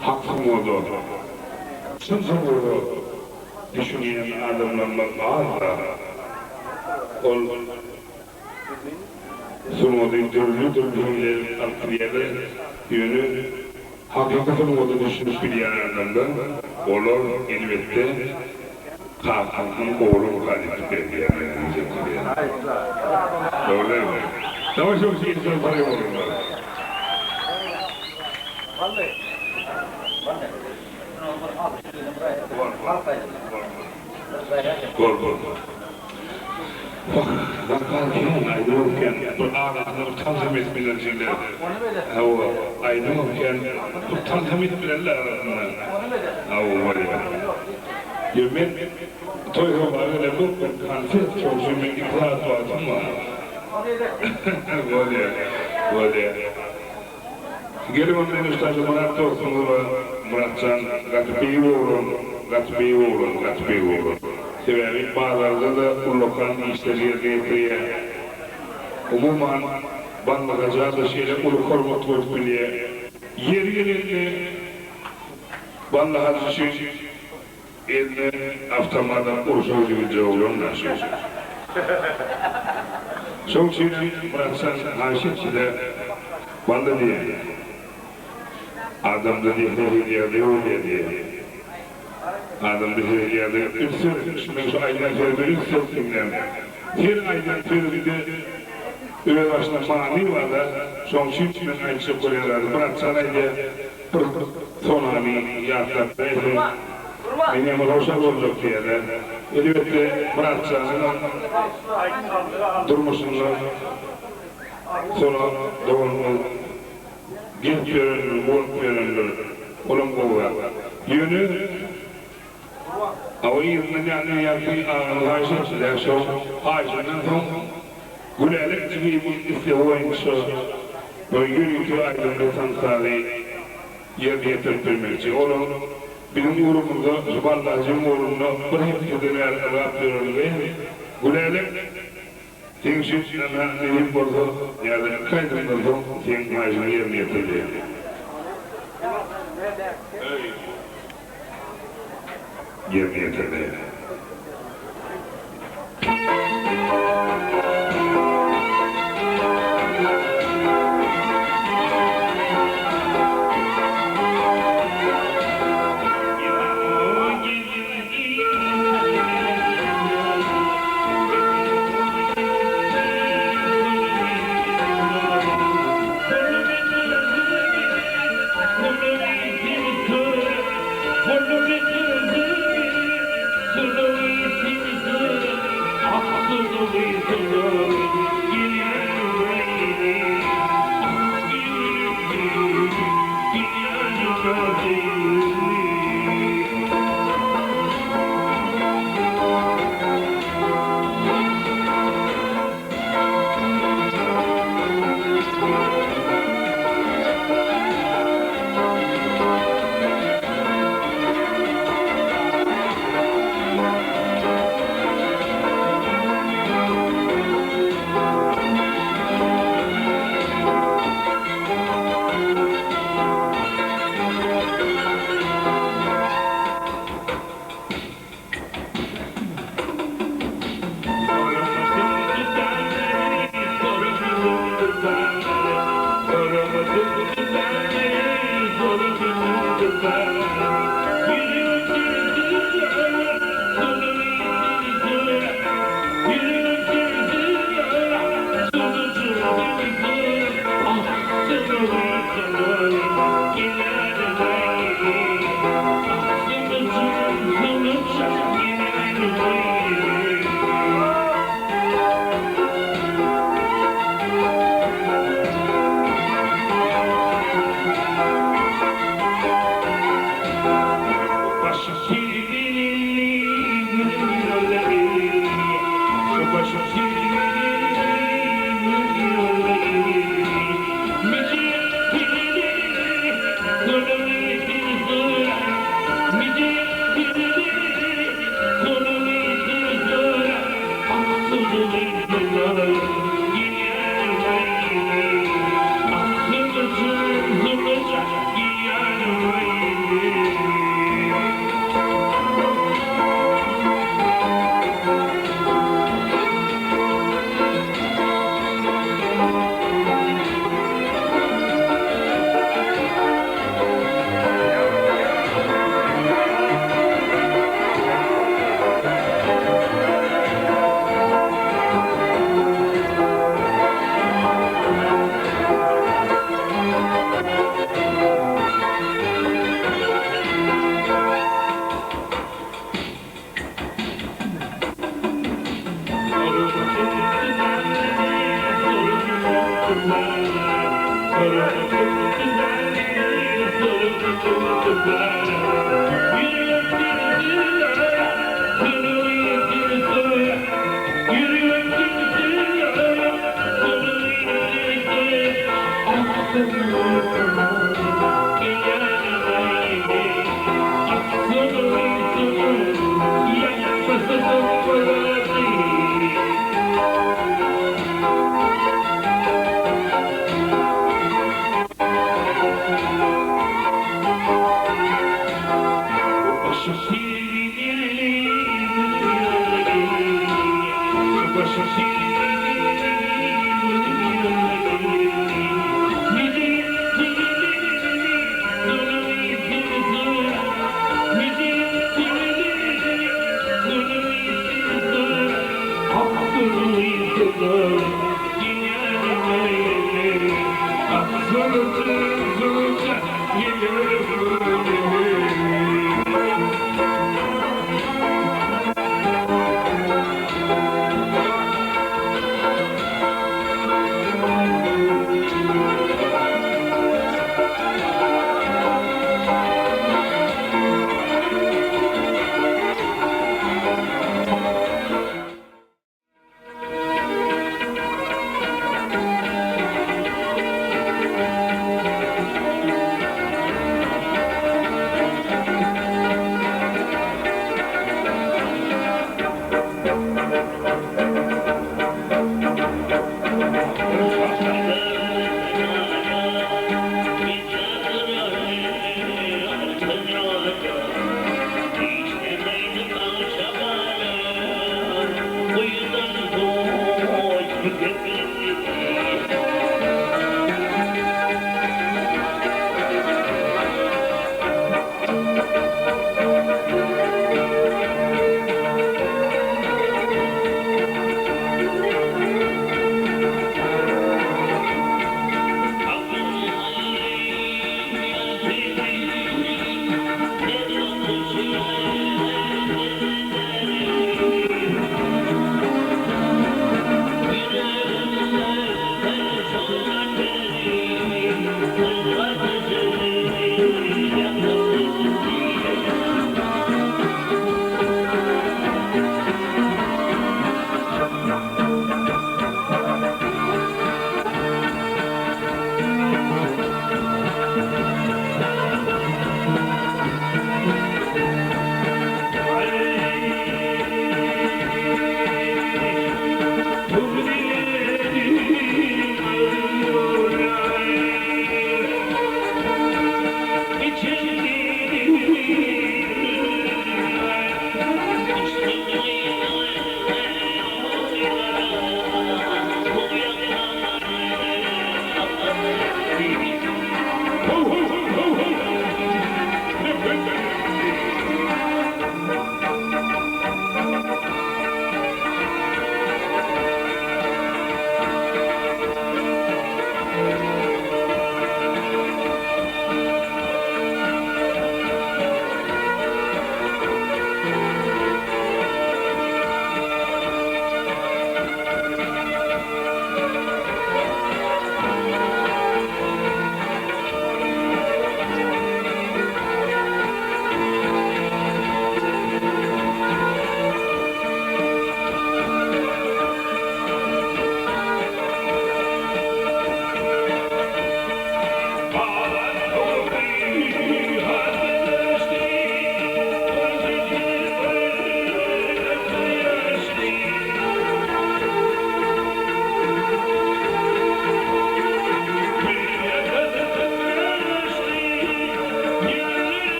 hakkım oldu. Sınıfım oldu. Düşünen adamlarla ağırda. Ol sunmadığı dürlü aktiviyeler yönü hakikaten oldu düşünüp bilen adamlar olur elbette kalkanın oğlum kalip belirlenmenize kuruyor. Öyle mi? Yavaş yavaş insan parayı olurlar. Gol. Bakarken ayrılırken bu ağrıları tanzim etmeler şeyler. Ayrılırken bu tanzim etmelerle arasında. Var ya. Yemin toyga bağırıyla bu konfet çoğuşumun itaat vaatım var. Var ya. Gelin onun ustacı Murat Torsun'u Muratcan Gatbeyi oğlum. Sebebi bazılarda da bu lokal işleri yerine umuman banlakacağı da şeyle ulu kormat volt biliye yerine banlakacı şey eline avtamadan uruşu gibi oğlumlar söz. Son şeyle Muratcan Haşitçi'de banda diye adamda diye Adamda heyelerde üstün, şu aydan feride üstünler. Her aydan feride öyle başına mani var da son çiftçinin aynısı koyarlar. Bırak sanayda sonami yatlar böyle benim roşak olacak diyeler. Elbette bırak sanayla durmasınlar. Sonra doğumlu genç görünür, bol görünür. Onun kovuğa. Yönü Ağırlıkla yani yaptığı ağırlaşıcılar şu ağacından son gülerek gibi bir istihavaymışı böyle yürüyüşü aydınlığı tanıtları yerine yetirtmek için. Onun bizim uğrumuzda Zuballah'cığım uğrumda bırakıp gidenler yapıyorlar ve gülerek tenşitlerine neyip oldu yani kaydında son senin ağacını yerine yetirdi. Yerine yetirdi.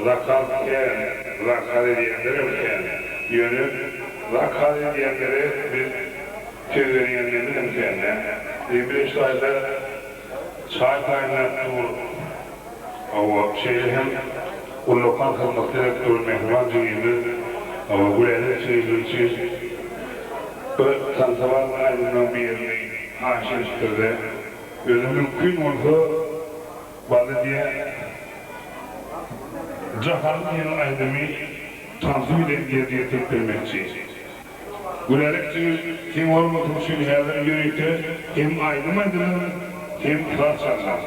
Rakal diyenler yönü rakal diyenlere bir tezleriyenlerin imkanı. Bir ayda saat kaynattı o hem o lokal hizmet direktörü Mehman Cüyü'nü ama bu yerde için tanıtılan aydınlan bir yerini haşiriştirdi. Öyle mümkün olsa bazı diye Cahan'ın yeni aydımı tanzim ile diye tekbilmekçi. Gülerek kim olmadığı için yerden yürüyte hem aydım aydımı hem kılarsanlar.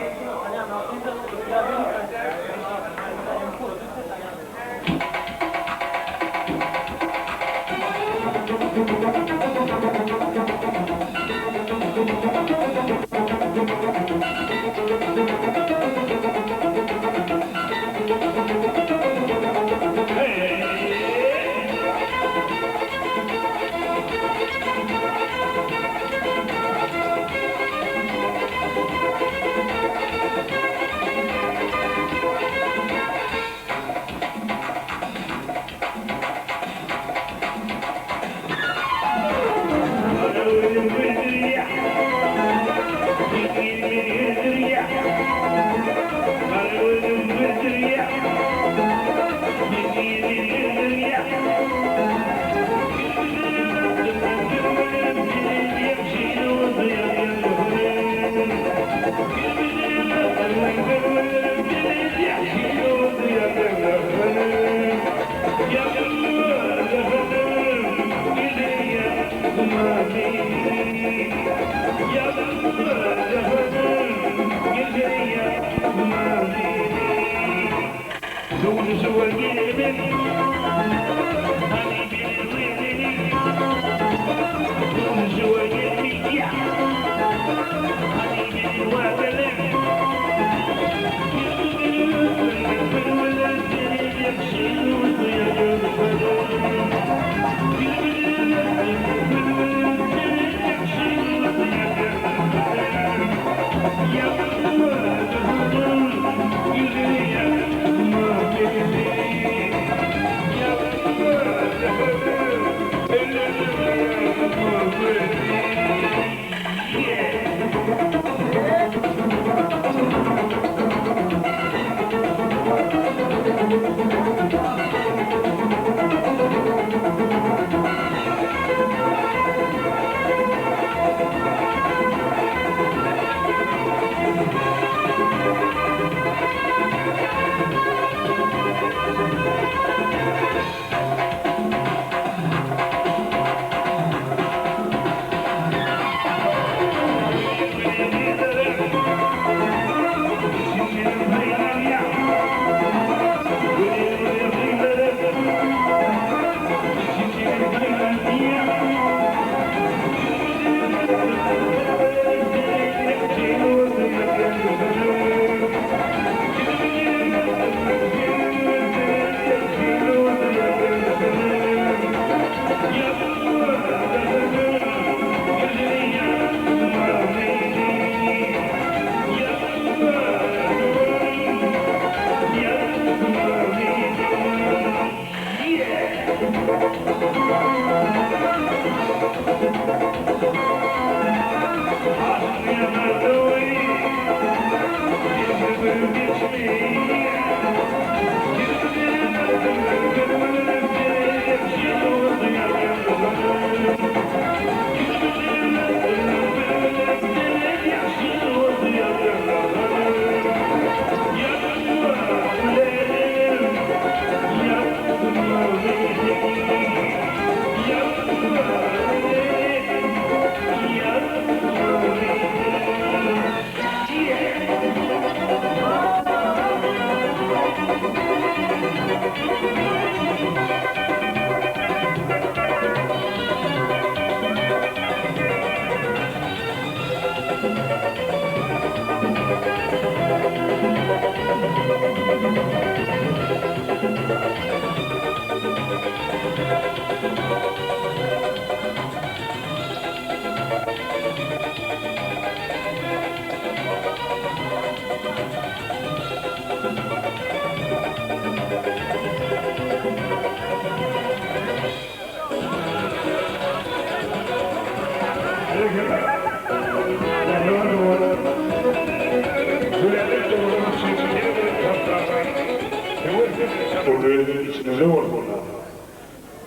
o böyle içinize vurdular.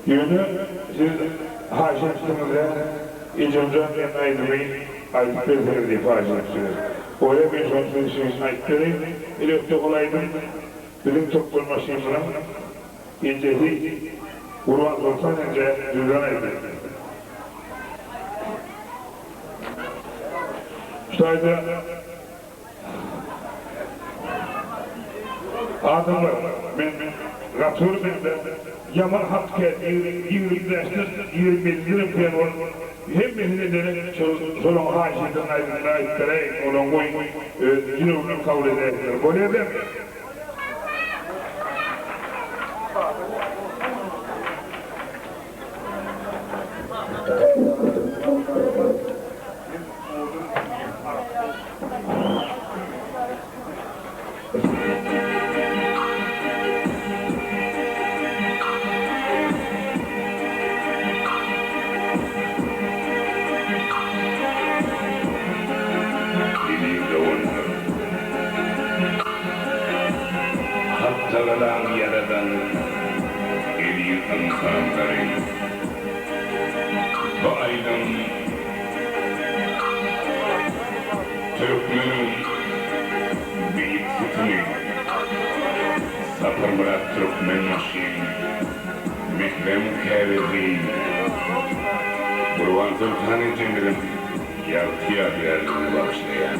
Yönü siz haşimsinize icimden en aydınmayı ayıp verdiniz diye haşimsiniz. Öyle bir son sözünüzün ayıp vereyim, ilöpte olaydım, bizim toplanmasıyla incesi Urvan olsan önce düzen edin. Şöyle adımlar, ben ratör bende, yaman hakkı, yürüyüşler, yürüyüşlerim falan var. Hem benim solun haşiden aydınlığa ittireyim, onun koy, yine onu kabul edeyim. Böyle de Hattalan yaradan elinden kandarın bu aydın Türkmen'in büyük sütunu Sapır bırak Türkmen maşin Mehrem kârezi Burvan Sultan'ın cemirim Yartıya değerli başlayan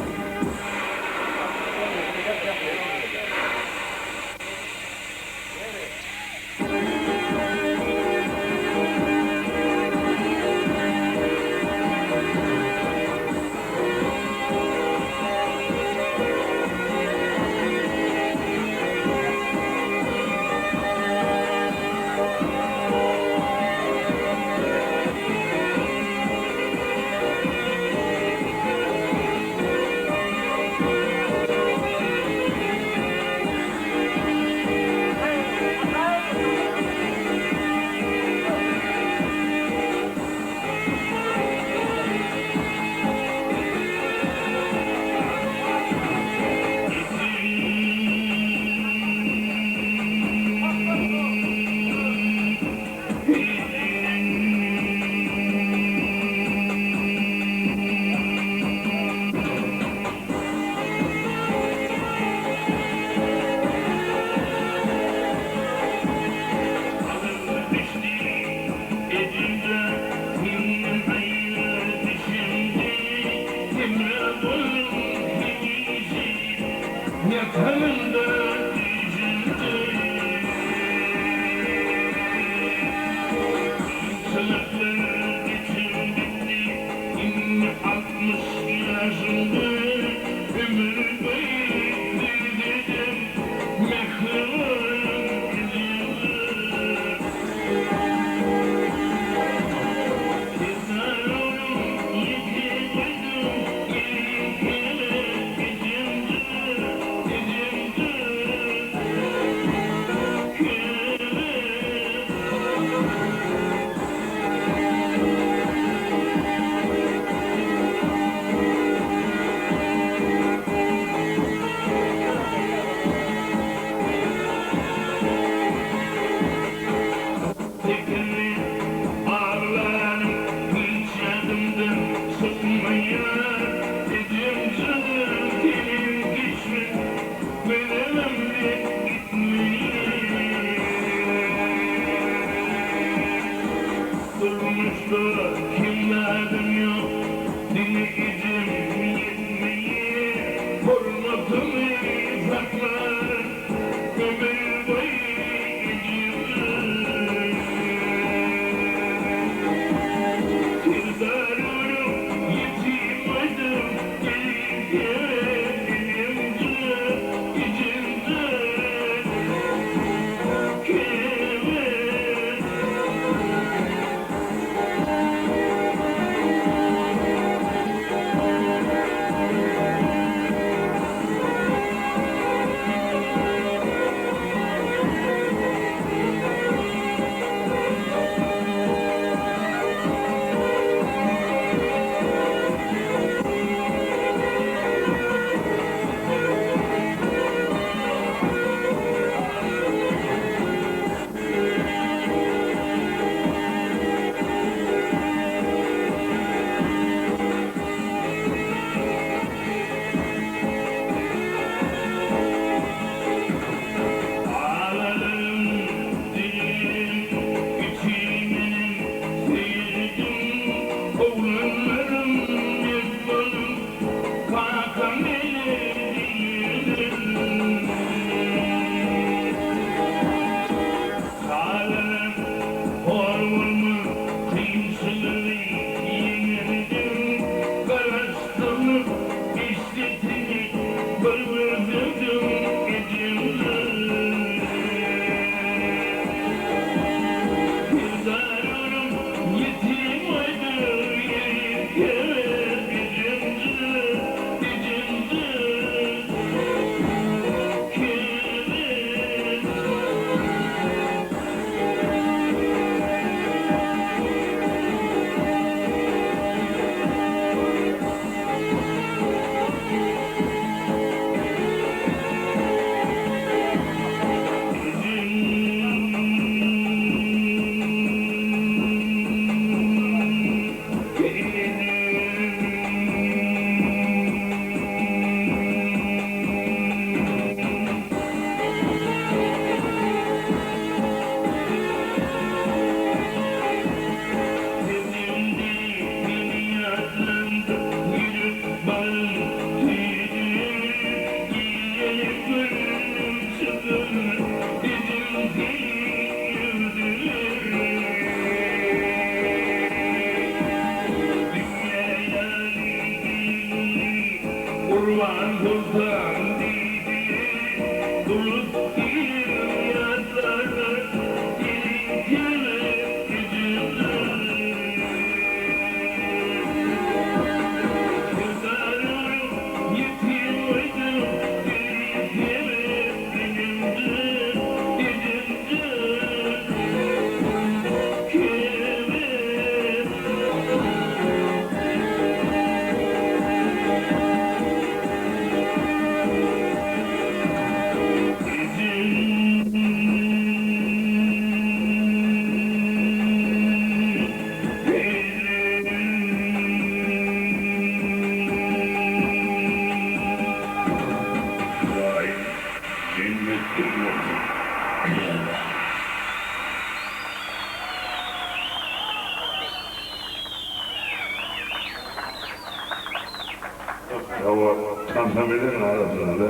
Tantamelerin arasında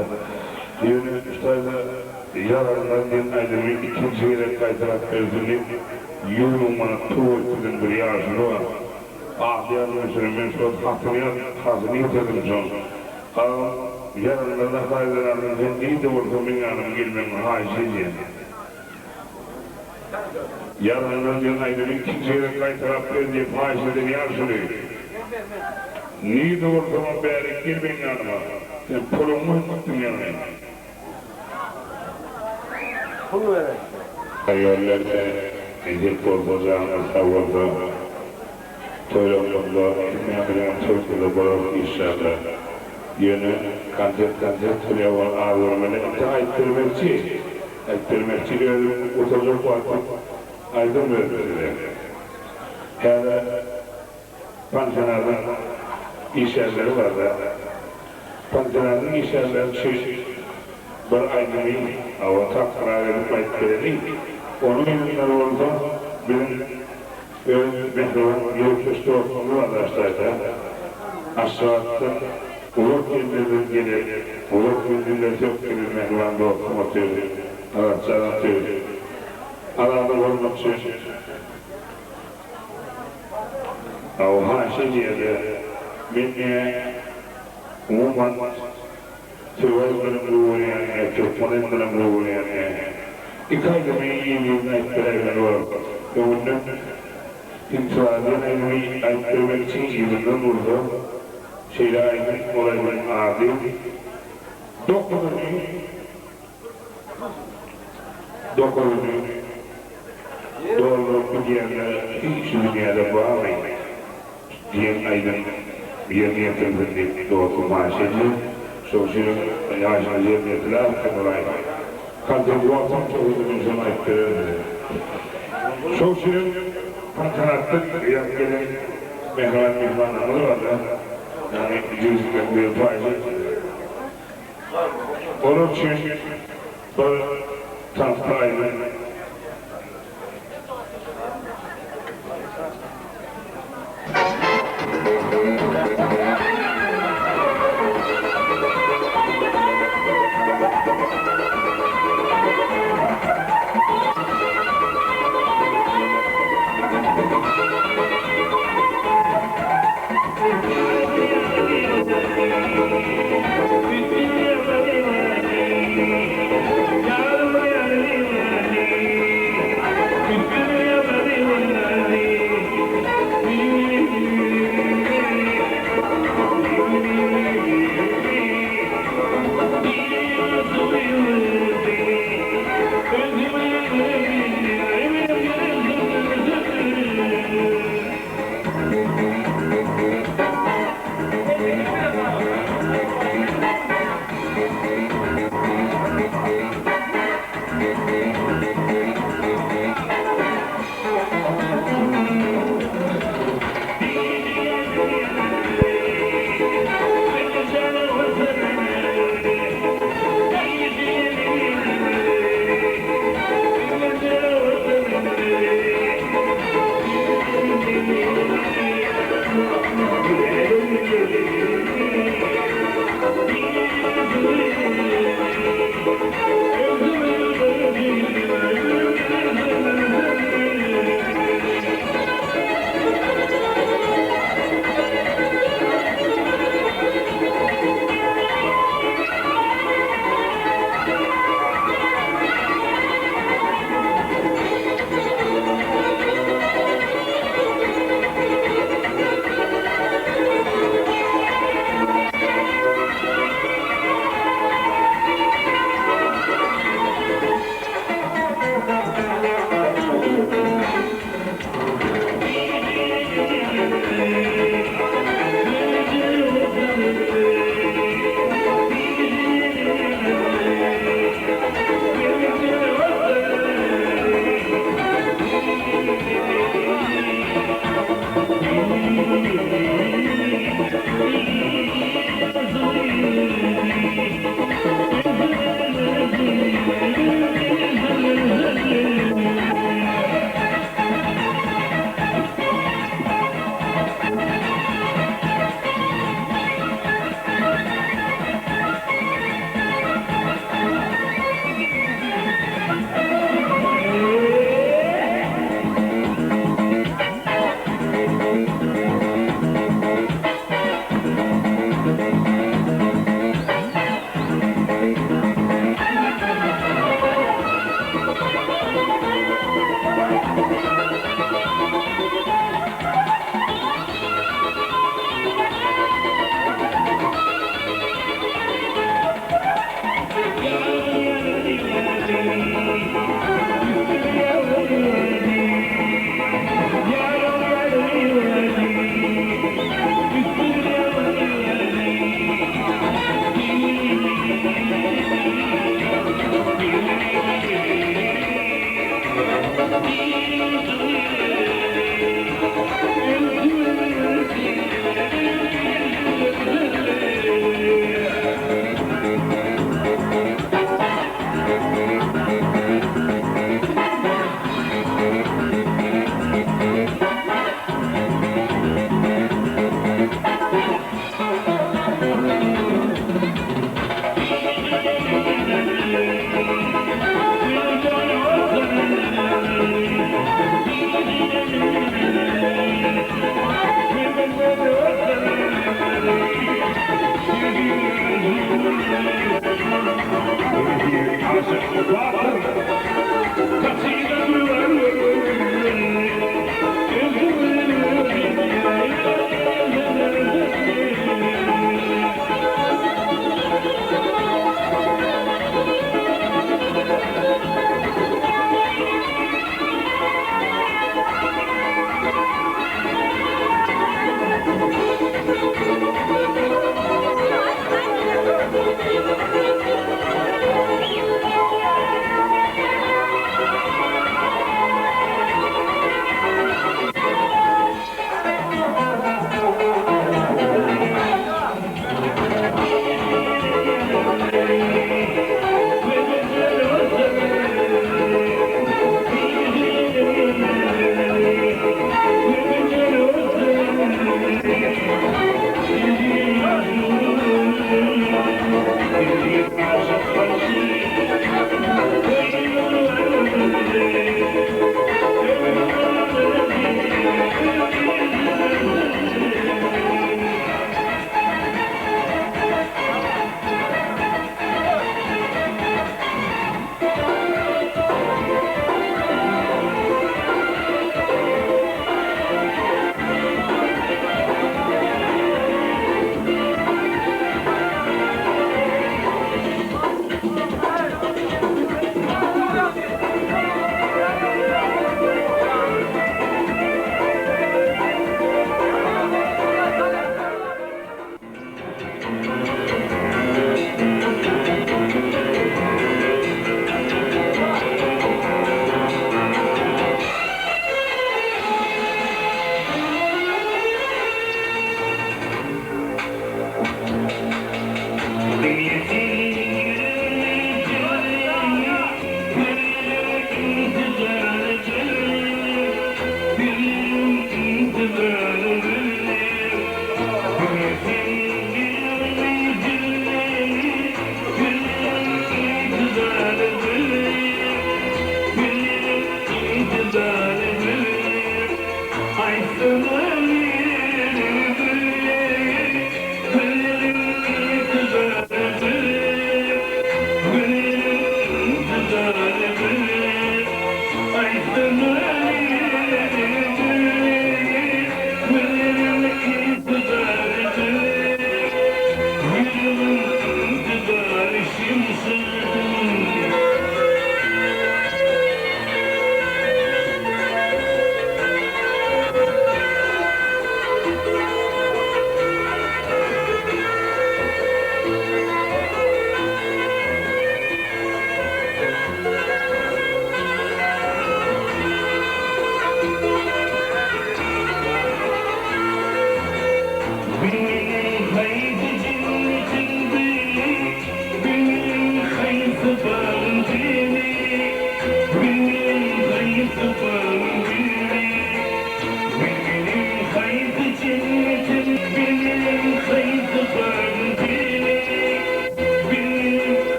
Yunanistan'da yararlarının aydınlığı ikinci yere kaydırak verdiğini yoluma tuğutudun bir yazını var. Ağlayan mesela şu hatını yitirdim son. Yararlarına kaydıranın iyi de ortamın yanım gelmem haciydi. Yararlarının aydınlığı ikinci yere kaydırak verdiği haciydi yazını. Niye de ortama beri girmeyin yanıma? Sen pulumu unuttum yani. Pulu verin. Hayallerde edip olacağını savurdu. Toylamda, kimyabilen Türkiye'de bırak inşallah. Yönü kantet tülüyor ağırmını ettirmekçi ölüm utacak vakit aydın verdiler. Her pansionada iş yerleri var da pansionadın iş yerleri bir aydınlığı hava taktıra verip ayıtlarını onun yönleri oldu benim mehruvan yurtüstü ortamı arkadaşlarda aşağıda uluk günlüğün gelir uluk günlüğün çok gelir mehruvanda ortam atıyor araçlar atıyor alanı olmak için Avha şeyde minne umuman tüvazların uğrayan çökmanın uğrayan ikayda iyi bir etkilerler var. Onun intiharın en ayıttırmak için yılından burada şeyle aynı olayların adi dokununu doğru bir yerine hiç dünyada bağlayın. Diyen aydın yerine yatırıldığı doğru maaşıcı sosyal yaşına yerine kamulayın. Kaldı bu atam çoğunluğunuzun ayıttırıldı. Sosyal pantanattık gelen mihranları var da yani cüzükten bir faizi. Onun için bu tahtayla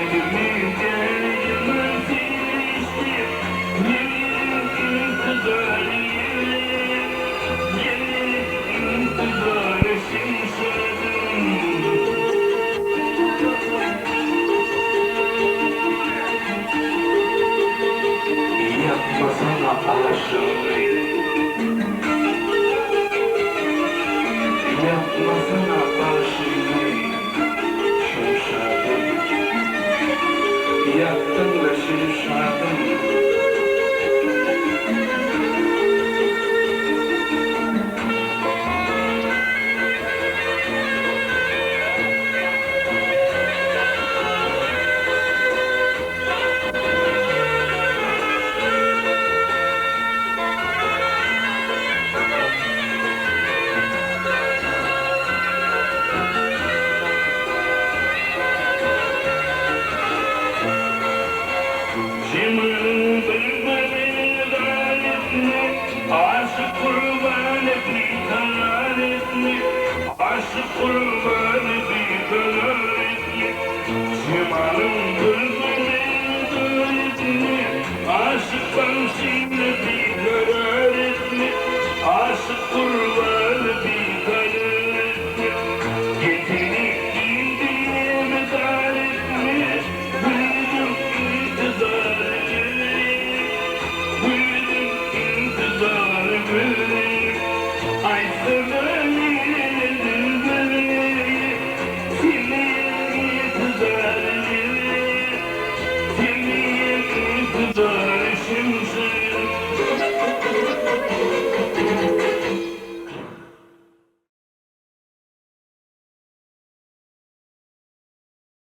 Thank you.